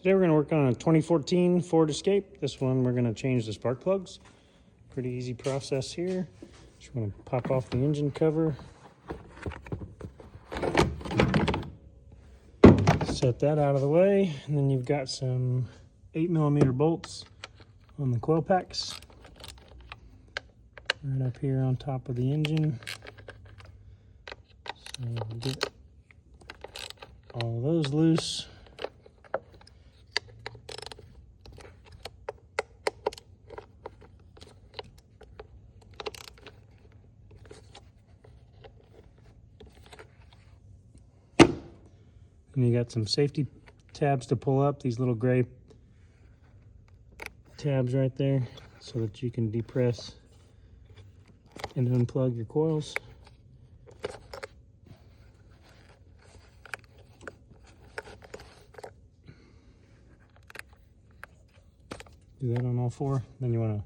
Today we're going to work on a 2014 Ford Escape. This one we're going to change the spark plugs. Pretty easy process here. Just going to pop off the engine cover. Set that out of the way, and then you've got some 8mm bolts on the coil packs. Right up here on top of the engine. So we'll get all those loose. And you got some safety tabs to pull up, these little gray tabs right there, so that you can depress and unplug your coils. Do that on all four. Then you want to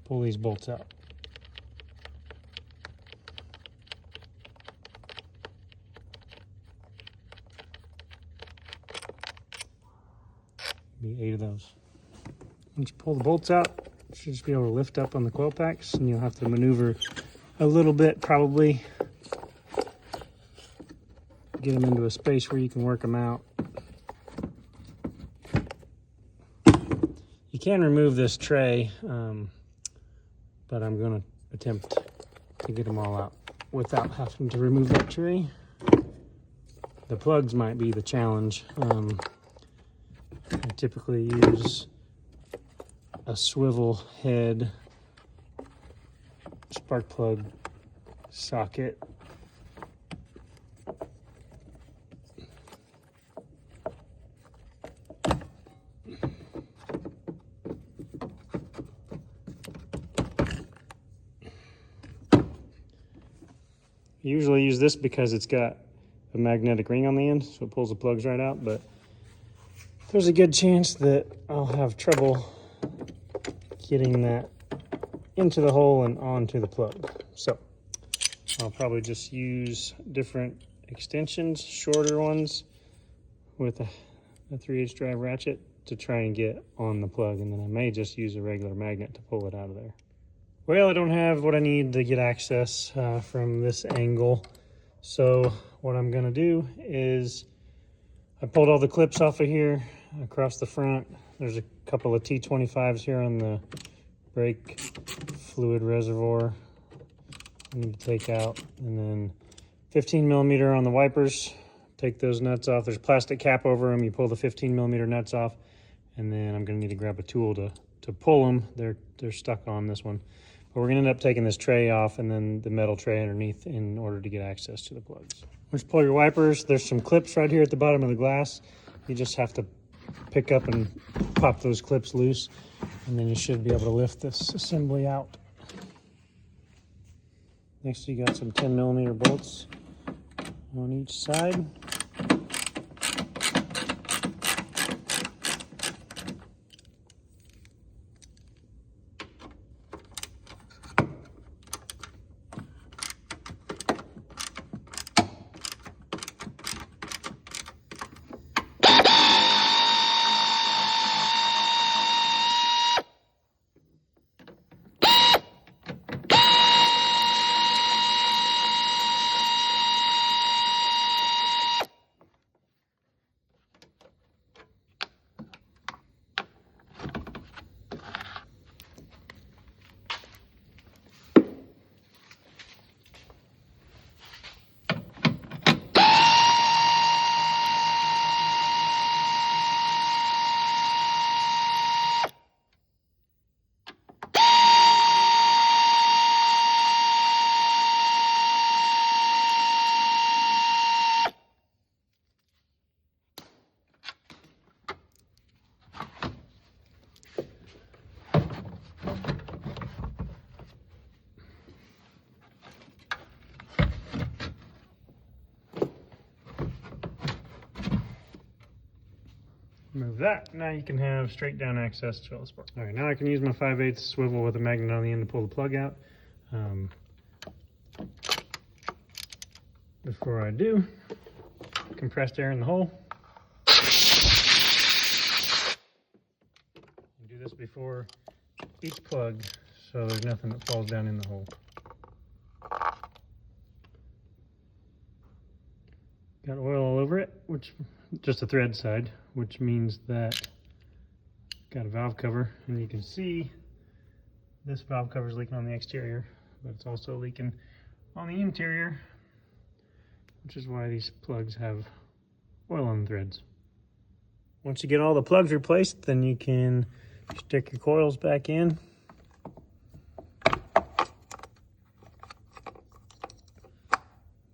pull these bolts out. Be 8 of those. Once you pull the bolts out, you should just be able to lift up on the coil packs, and you'll have to maneuver a little bit, probably get them into a space where you can work them out. You can remove this tray, but I'm going to attempt to get them all out without having to remove that tray. The plugs might be the challenge. I typically use a swivel head spark plug socket. I usually use this because it's got a magnetic ring on the end, so it pulls the plugs right out, but there's a good chance that I'll have trouble getting that into the hole and onto the plug. So I'll probably just use different extensions, shorter ones with a 3/8 drive ratchet to try and get on the plug, and then I may just use a regular magnet to pull it out of there. Well, I don't have what I need to get access from this angle, so what I'm going to do is I pulled all the clips off of here across the front. There's a couple of T25s here on the brake fluid reservoir I need to take out, and then 15mm on the wipers. Take those nuts off. There's a plastic cap over them. You pull the 15mm nuts off, and then I'm going to need to grab a tool to pull them. They're stuck on this one. But we're going to end up taking this tray off and then the metal tray underneath in order to get access to the plugs. Once you pull your wipers, there's some clips right here at the bottom of the glass. You just have to pick up and pop those clips loose, and then you should be able to lift this assembly out. Next, you got some 10mm bolts on each side. Remove that. Now you can have straight down access to all the spark. All right, now I can use my 5/8 swivel with a magnet on the end to pull the plug out. Before I do, compressed air in the hole. this before each plug so there's nothing that falls down in the hole. Got oil all over it, which just the thread side, which means that got a valve cover, and you can see this valve cover is leaking on the exterior, but it's also leaking on the interior, which is why these plugs have oil on the threads. Once you get all the plugs replaced, then you can stick your coils back in.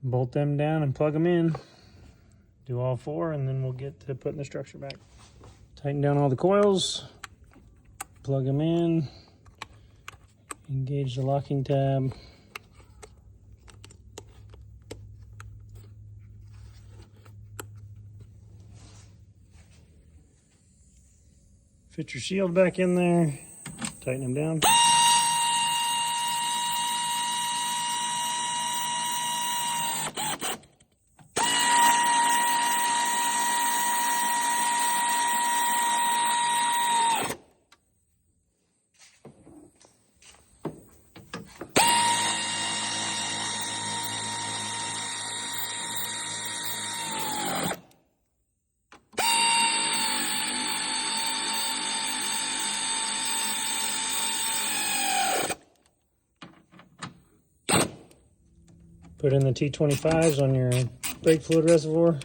Bolt them down and plug them in. Do all four, and then we'll get to putting the structure back. Tighten down all the coils, plug them in, engage the locking tab. Fit your shield back in there, tighten them down. Put in the T25s on your brake fluid reservoir.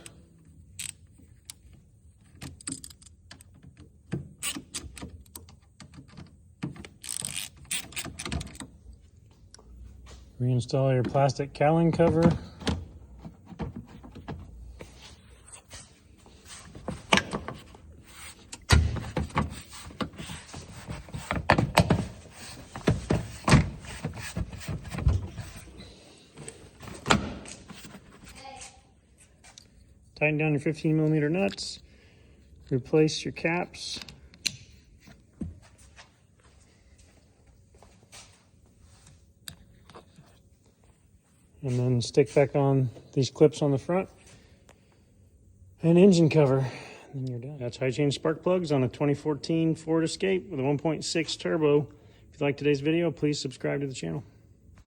Reinstall your plastic cowling cover. Tighten down your 15mm nuts, replace your caps. And then stick back on these clips on the front. And engine cover, and then you're done. That's how you change spark plugs on a 2014 Ford Escape with a 1.6 turbo. If you liked today's video, please subscribe to the channel.